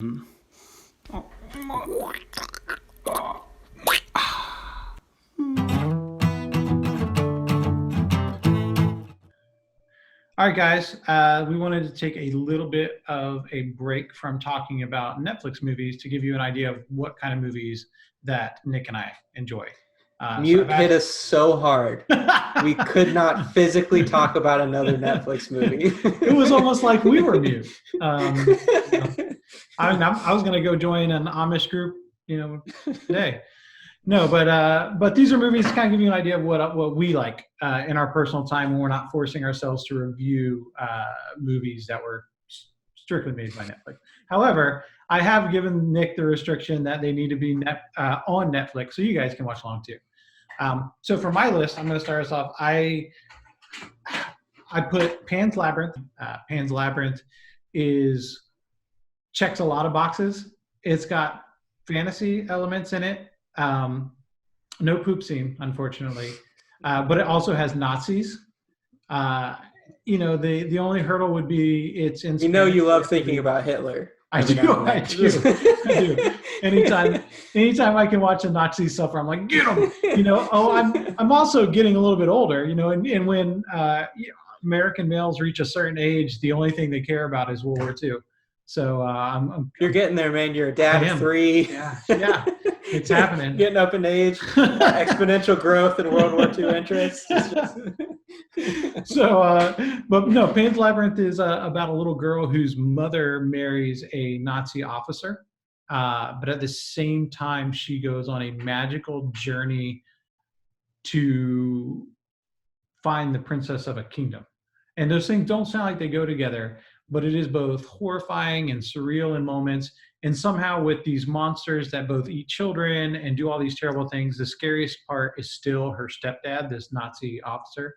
All right, guys. We wanted to take a little bit of a break from talking about Netflix movies to give you an idea of what kind of movies that Nick and I enjoy. So I've Mute hit asked. us so hard. We could not physically talk about another Netflix movie. It was almost like we were mute. You know, I was going to go join an Amish group, today. No, but these are movies to kind of give you an idea of what we like in our personal time when we're not forcing ourselves to review movies that were strictly made by Netflix. However, I have given Nick the restriction that they need to be on Netflix, so you guys can watch along too. So for my list, I'm going to start us off. I put Pan's Labyrinth. Pan's Labyrinth is checks a lot of boxes. It's got fantasy elements in it. No poop scene, unfortunately, but it also has Nazis. The only hurdle would be it's in You know Spanish. you love thinking about Hitler. I do, I do. Anytime I can watch a Nazi suffer, I'm like, get them. I'm also getting a little bit older. And when American males reach a certain age, the only thing they care about is World War II. So You're getting there, man. You're a dad of 3. Yeah, it's happening. Getting up in age, exponential growth in World War II interests. But no, Pan's Labyrinth is about a little girl whose mother marries a Nazi officer, but at the same time, she goes on a magical journey to find the princess of a kingdom. And those things don't sound like they go together, but it is both horrifying and surreal in moments. And somehow with these monsters that both eat children and do all these terrible things, the scariest part is still her stepdad, this Nazi officer.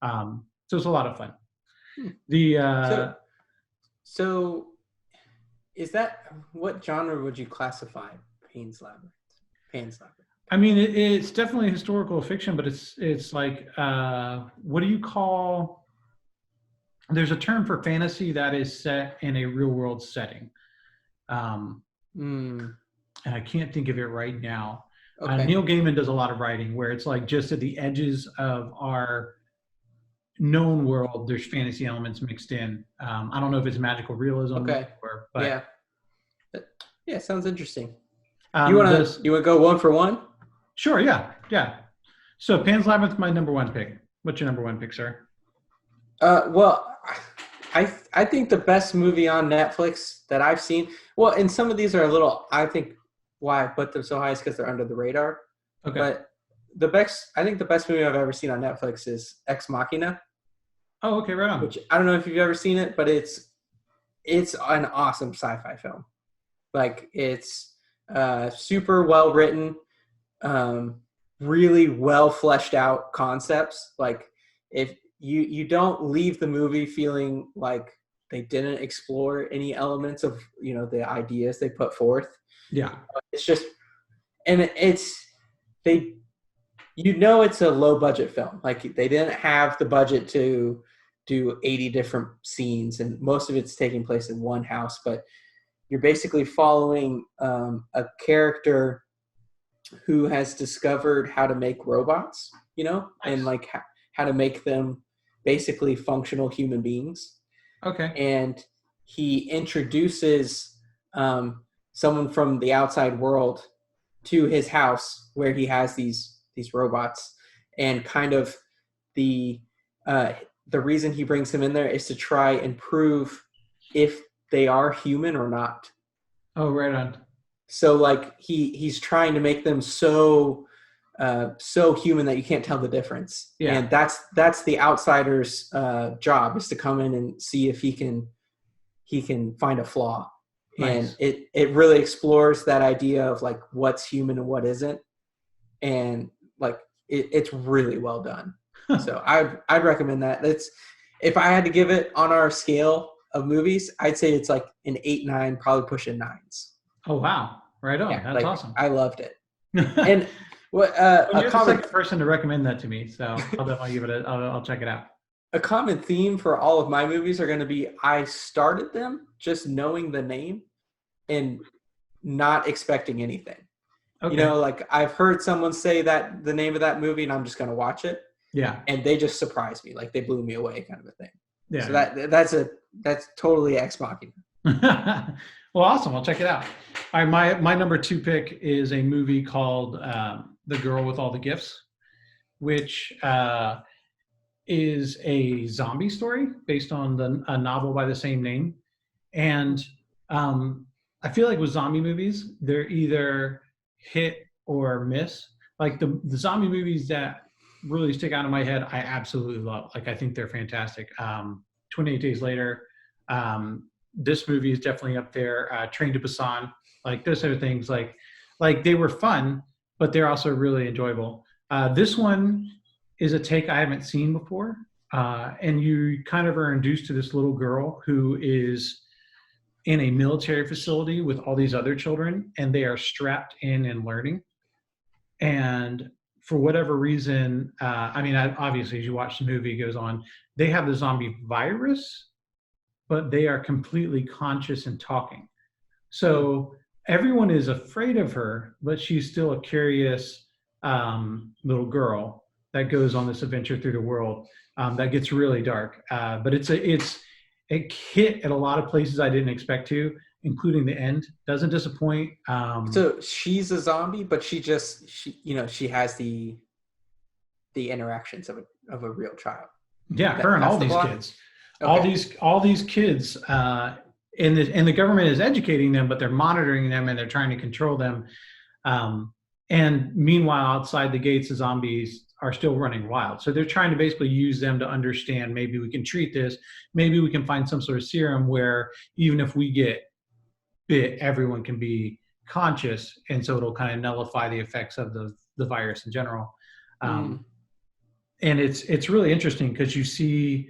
So it's a lot of fun. So is that, what genre would you classify Pan's Labyrinth? I mean, it's definitely historical fiction, but it's like, what do you call? There's a term for fantasy that is set in a real world setting. And I can't think of it right now. Okay. Neil Gaiman does a lot of writing where it's like just at the edges of our known world, there's fantasy elements mixed in. I don't know if it's magical realism. Okay. But yeah, sounds interesting. You want to go one for one? Sure. Yeah. So Pan's Labyrinth is my number one pick. What's your number one pick, sir? Well, I think the best movie on Netflix that I've seen, well, and some of these are a little, I think why I put them so high is because they're under the radar. Okay. But I think the best movie I've ever seen on Netflix is Ex Machina. Oh, okay, right on. Which I don't know if you've ever seen it, but it's an awesome sci-fi film. Like, it's super well written, really well fleshed out concepts. Like, if you don't leave the movie feeling like they didn't explore any elements of the ideas they put forth. Yeah, it's just, and it's a low budget film. Like, they didn't have the budget to do 80 different scenes, and most of it's taking place in one house, but you're basically following a character who has discovered how to make robots, Nice. And like how to make them basically functional human beings. Okay. And he introduces someone from the outside world to his house where he has these robots, and kind of the reason he brings him in there is to try and prove if they are human or not. Oh, right on. So like he's trying to make them so human that you can't tell the difference. Yeah. And that's the outsider's job, is to come in and see if he can find a flaw. Nice. And it really explores that idea of like what's human and what isn't. And like it's really well done. So I'd recommend that. If I had to give it on our scale of movies, I'd say it's like an 8, 9, probably pushing 9s. Oh wow! Right on. Yeah, that's awesome. I loved it. And what? You're the second person to recommend that to me, so I'll definitely give it. I'll check it out. A common theme for all of my movies are going to be I started them just knowing the name, and not expecting anything. Okay. You know, like I've heard someone say that the name of that movie, and I'm just going to watch it, Yeah. and they just surprised me, like they blew me away, kind of a thing. So Yeah. that's totally Ex Machina. Well, awesome. I'll check it out. All right, my number two pick is a movie called The Girl with All the Gifts, which is a zombie story based on a novel by the same name. And I feel like with zombie movies, they're either hit or miss. Like the zombie movies that really stick out in my head, I absolutely love. Like I think they're fantastic. 28 Days Later. This movie is definitely up there. Train to Busan. Like those sort of things. Like they were fun, but they're also really enjoyable. This one is a take I haven't seen before. And you kind of are induced to this little girl who is in a military facility with all these other children, and they are strapped in and learning. And for whatever reason, I mean, obviously, as you watch the movie, it goes on, they have the zombie virus, but they are completely conscious and talking. So everyone is afraid of her, but she's still a curious little girl that goes on this adventure through the world that gets really dark. But it hit at a lot of places I didn't expect to, including the end. Doesn't disappoint. So she's a zombie, but she has the interactions of a real child. Yeah, her and all these kids. Okay. All these kids, and the government is educating them, but they're monitoring them and they're trying to control them. And meanwhile, outside the gates, the zombies are still running wild. So they're trying to basically use them to understand, maybe we can treat this. Maybe we can find some sort of serum where even if we get bit, everyone can be conscious. And so it'll kind of nullify the effects of the virus in general. And it's really interesting because you see,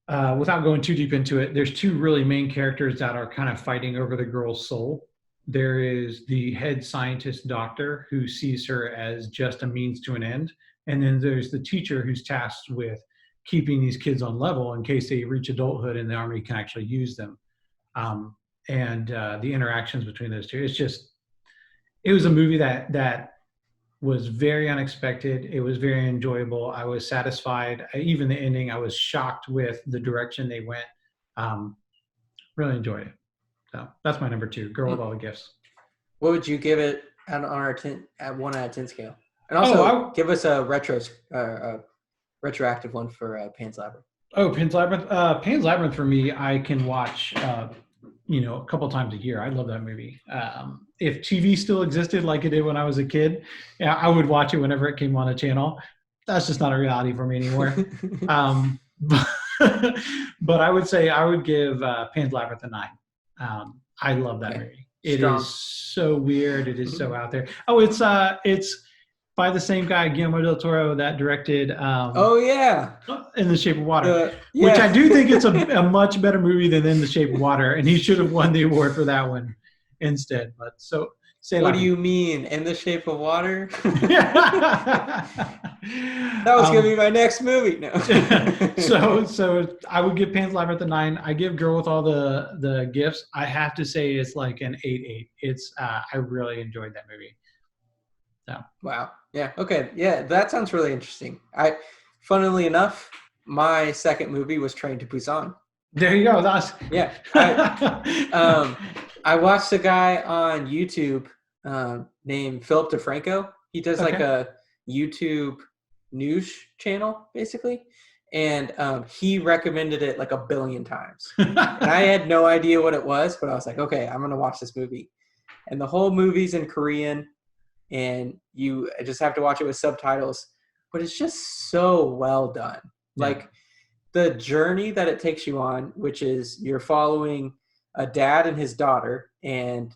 without going too deep into it, there's two really main characters that are kind of fighting over the girl's soul. There is the head scientist doctor who sees her as just a means to an end. And then there's the teacher who's tasked with keeping these kids on level in case they reach adulthood and the army can actually use them. And the interactions between those two, it was a movie that was very unexpected. It was very enjoyable. I was satisfied. Even the ending, I was shocked with the direction they went. Really enjoyed it. So that's my number two, Girl with All the Gifts. What would you give it at 1 out of 10 scale? And also give us a retroactive one for Pan's Labyrinth. Oh, Pan's Labyrinth. Pan's Labyrinth for me, I can watch a couple times a year. I love that movie. If TV still existed like it did when I was a kid, I would watch it whenever it came on a channel. That's just not a reality for me anymore. But I would say I would give Pan's Labyrinth a 9. I love that movie. It is so weird. It is so out there. Oh, it's by the same guy, Guillermo del Toro, that directed In the Shape of Water, which I do think it's a much better movie than In the Shape of Water, and he should have won the award for that one instead. But so say, what do you mean, In the Shape of Water? That was gonna be my next movie. No. so I would give Pan's Labyrinth a 9. I give Girl with All the Gifts, I have to say, it's like an 8/8. It's I really enjoyed that movie. So. Wow. Yeah. Okay. Yeah, that sounds really interesting. Funnily enough, my second movie was Train to Busan. There you go. That's yeah. I watched a guy on YouTube named Philip DeFranco. He does like a YouTube news channel, basically. And he recommended it like 1 billion times. And I had no idea what it was, but I was like, okay, I'm going to watch this movie. And the whole movie's in Korean, and you just have to watch it with subtitles. But it's just so well done. Yeah. Like the journey that it takes you on, which is you're following a dad and his daughter, and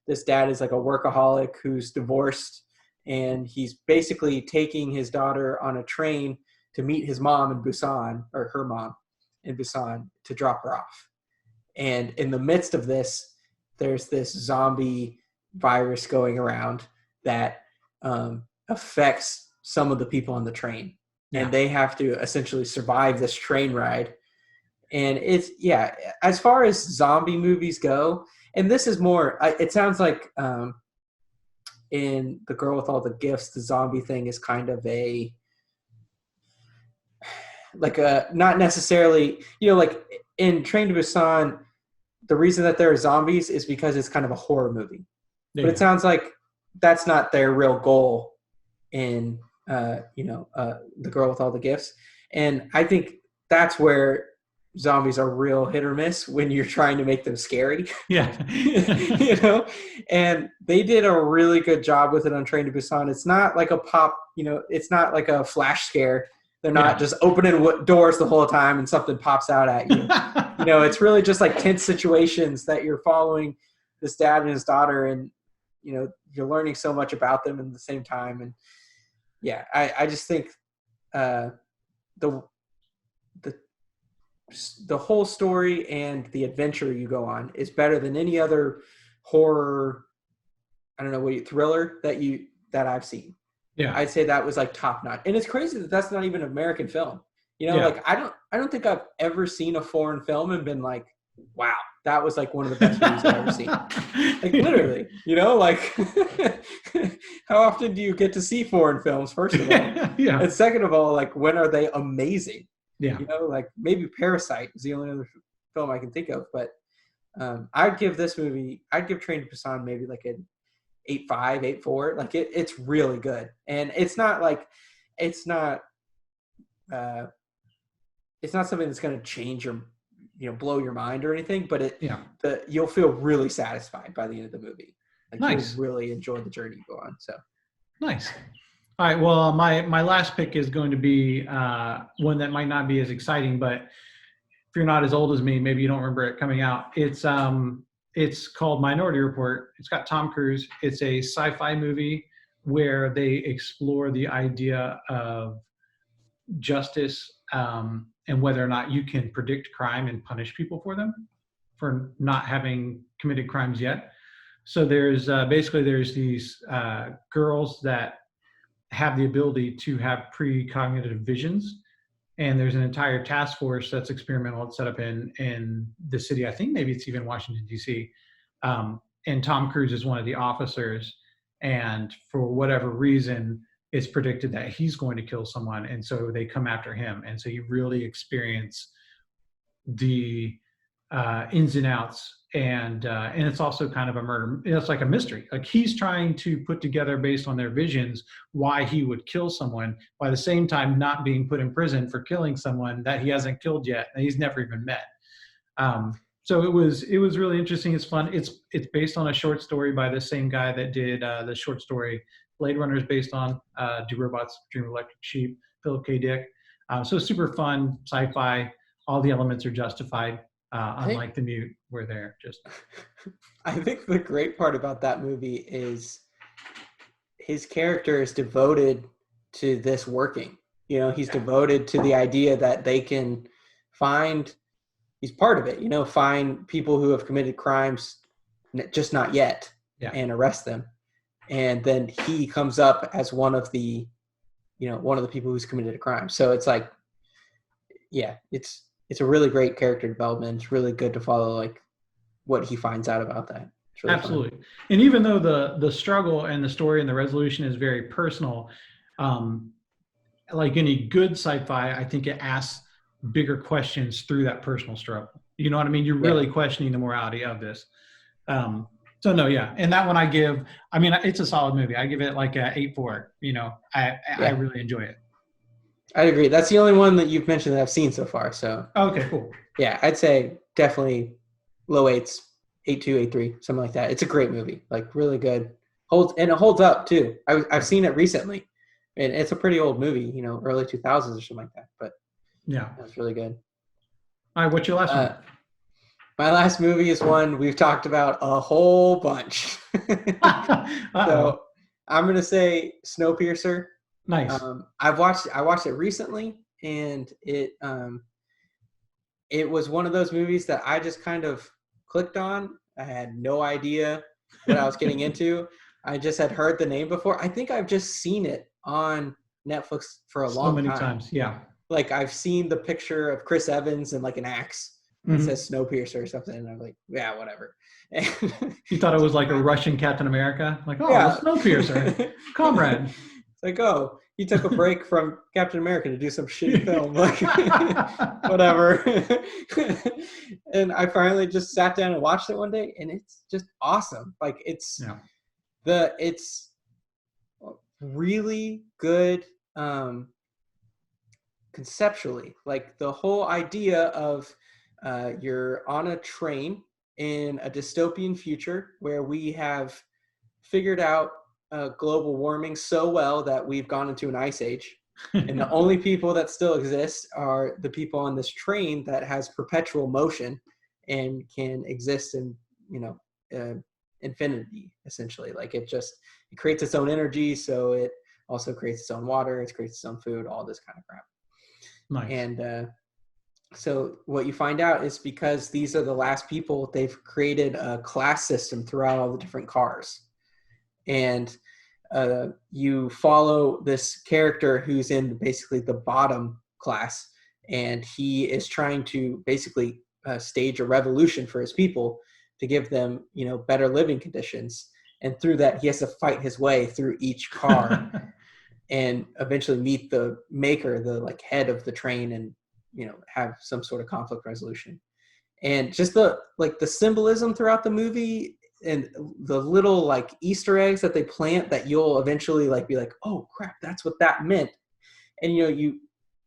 this dad is like a workaholic who's divorced, and he's basically taking his daughter on a train to meet his mom in Busan, or her mom in Busan, to drop her off. And in the midst of this, there's this zombie virus going around that affects some of the people on the train. Yeah. And they have to essentially survive this train ride. And it's, as far as zombie movies go, and this is more. It sounds like in The Girl with All the Gifts, the zombie thing is kind of a like a not necessarily, like in Train to Busan, the reason that there are zombies is because it's kind of a horror movie. But it Yeah. sounds like that's not their real goal in The Girl with All the Gifts. And I think that's where zombies are real hit or miss when you're trying to make them scary. Yeah. you know and they did a really good job with it on Train to Busan. It's not like a pop, it's not like a flash scare. They're not Yeah. just opening doors the whole time and something pops out at you. It's really just like tense situations that you're following this dad and his daughter, and you're learning so much about them at the same time. And yeah, I just think the the the whole story and the adventure you go on is better than any other horror, I don't know, thriller that I've seen. Yeah. I'd say that was like top notch. And it's crazy that that's not even an American film. Yeah. Like I don't think I've ever seen a foreign film and been like, wow, that was like one of the best movies I've ever seen. Like literally, like how often do you get to see foreign films, first of all? Yeah. And second of all, like when are they amazing? Yeah. Like maybe Parasite is the only other film I can think of, but I'd give Train to Busan maybe like an 8.5, 8.4. Like it's really good. And it's not something that's going to change your, blow your mind or anything, but you'll feel really satisfied by the end of the movie. Like Nice. you'll really enjoy the journey you go on. So Nice. All right. Well, my last pick is going to be one that might not be as exciting, but if you're not as old as me, maybe you don't remember it coming out. It's called Minority Report. It's got Tom Cruise. It's a sci-fi movie where they explore the idea of justice and whether or not you can predict crime and punish people for them for not having committed crimes yet. So there's these girls that have the ability to have precognitive visions, and there's an entire task force that's experimental. It's set up in the city. I think maybe it's even Washington D.C. And Tom Cruise is one of the officers, and for whatever reason, it's predicted that he's going to kill someone, and so they come after him. And so you really experience the ins and outs, and it's also kind of a murder. It's like a mystery. Like he's trying to put together, based on their visions, why he would kill someone, by the same time not being put in prison for killing someone that he hasn't killed yet and he's never even met. So it was really interesting. It's fun. It's based on a short story by the same guy that did the short story Blade Runner is based on. Do Robots Dream of Electric Sheep? Philip K. Dick. So super fun sci-fi. All the elements are justified. Unlike The Mute, where they're just. I think the great part about that movie is his character is devoted to this working. He's devoted to the idea that they can find. He's part of it. Find people who have committed crimes, just not yet, and arrest them. And then he comes up as one of the people who's committed a crime. So it's like, yeah, it's a really great character development. It's really good to follow like what he finds out about that. It's really Absolutely. fun. And even though the struggle and the story and the resolution is very personal, like any good sci-fi, I think it asks bigger questions through that personal struggle. You know what I mean? You're really questioning the morality of this. So no, yeah. And that one it's a solid movie. I give it like a 8.4. I really enjoy it. I agree. That's the only one that you've mentioned that I've seen so far. So okay, cool. Yeah, I'd say definitely low 8s, 8.2, 8.3, something like that. It's a great movie, like really good. It holds up too. I've seen it recently, and it's a pretty old movie, early 2000s or something like that. But yeah, it's really good. All right, what's your last one? My last movie is one we've talked about a whole bunch. So I'm gonna say Snowpiercer. Nice. I watched it recently, and it was one of those movies that I just kind of clicked on. I had no idea what I was getting into. I just had heard the name before. I think I've just seen it on Netflix for a long time. So many times, yeah. Like I've seen the picture of Chris Evans and like an axe It Mhm. says Snowpiercer or something, and I'm like, yeah, whatever. You thought it was like a Russian Captain America? Like, oh, the Yeah. Snowpiercer, comrade. It's like, oh, he took a break from Captain America to do some shitty film. Like, whatever. And I finally just sat down and watched it one day, and it's just awesome. Like, Yeah. it's really good conceptually. Like, the whole idea of you're on a train in a dystopian future where we have figured out global warming so well that we've gone into an ice age. And the only people that still exist are the people on this train that has perpetual motion and can exist in, infinity, essentially. Like, it creates its own energy. So it also creates its own water. It creates its own food, all this kind of crap. Nice. And so what you find out is because these are the last people, they've created a class system throughout all the different cars. And you follow this character who's in basically the bottom class, and he is trying to basically stage a revolution for his people to give them, better living conditions. And through that, he has to fight his way through each car and eventually meet the maker, the like head of the train, and have some sort of conflict resolution. And just the symbolism throughout the movie and the little like Easter eggs that they plant that you'll eventually like be like, oh crap, that's what that meant. And you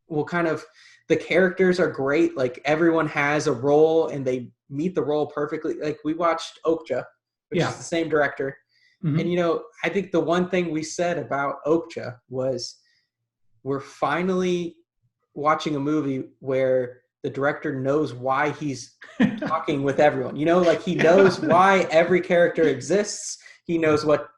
will kind of, the characters are great. Like, everyone has a role and they meet the role perfectly. Like, we watched Okja, which Yeah. is the same director. Mhm. And I think the one thing we said about Okja was we're finally watching a movie where the director knows why he's talking with everyone. Like, he knows why every character exists. He knows what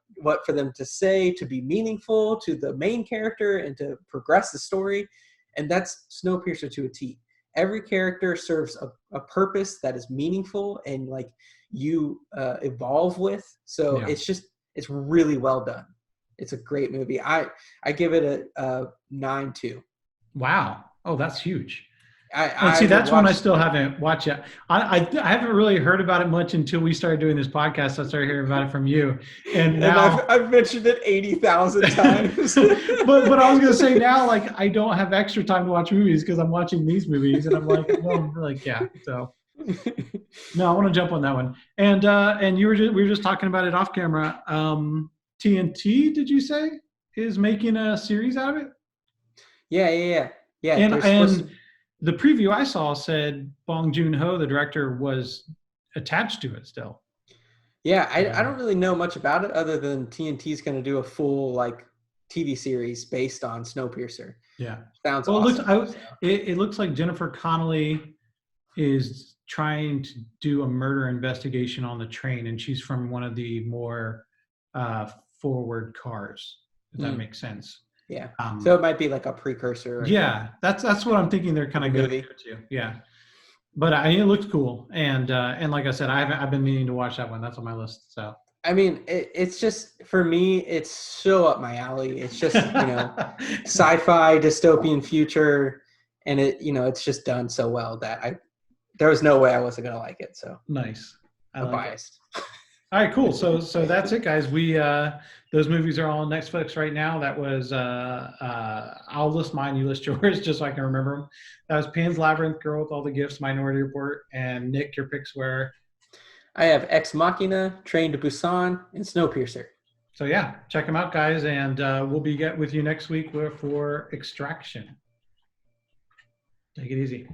for them to say to be meaningful to the main character and to progress the story. And that's Snowpiercer to a T. Every character serves a purpose that is meaningful and like you evolve with. So Yeah. it's really well done. It's a great movie. I give it a 9.2. Wow. Oh, that's huge. I And see, that's one I watched- still haven't watched yet. I haven't really heard about it much until we started doing this podcast. I started hearing about it from you, and now I've mentioned it 80,000 times. but I was gonna say now, like, I don't have extra time to watch movies because I'm watching these movies, and I'm like, yeah. So no, I want to jump on that one. And we were just talking about it off camera. TNT, did you say, is making a series out of it? Yeah. And the preview I saw said Bong Joon-ho, the director, was attached to it still. Yeah, I don't really know much about it other than TNT's going to do a full like TV series based on Snowpiercer. Yeah. Sounds well, awesome. It looks like Jennifer Connelly is trying to do a murder investigation on the train, and she's from one of the more forward cars, if that makes sense. Yeah. So it might be like a precursor. Yeah, that's what I'm thinking. They're kind of going to. Yeah. But it looked cool, and like I said, I've been meaning to watch that one. That's on my list. So I mean, it's just, for me, it's so up my alley. It's just sci-fi dystopian future, and it's just done so well that there was no way I wasn't gonna like it. So nice. I'm biased. All right, cool. So that's it, guys. We those movies are all on Netflix right now. That was I'll list mine, you list yours, just so I can remember them. That was Pan's Labyrinth, Girl with All the Gifts, Minority Report, and Nick, your picks were? I have Ex Machina, Train to Busan, and Snowpiercer. So yeah, check them out, guys, and we'll be with you next week for Extraction. Take it easy.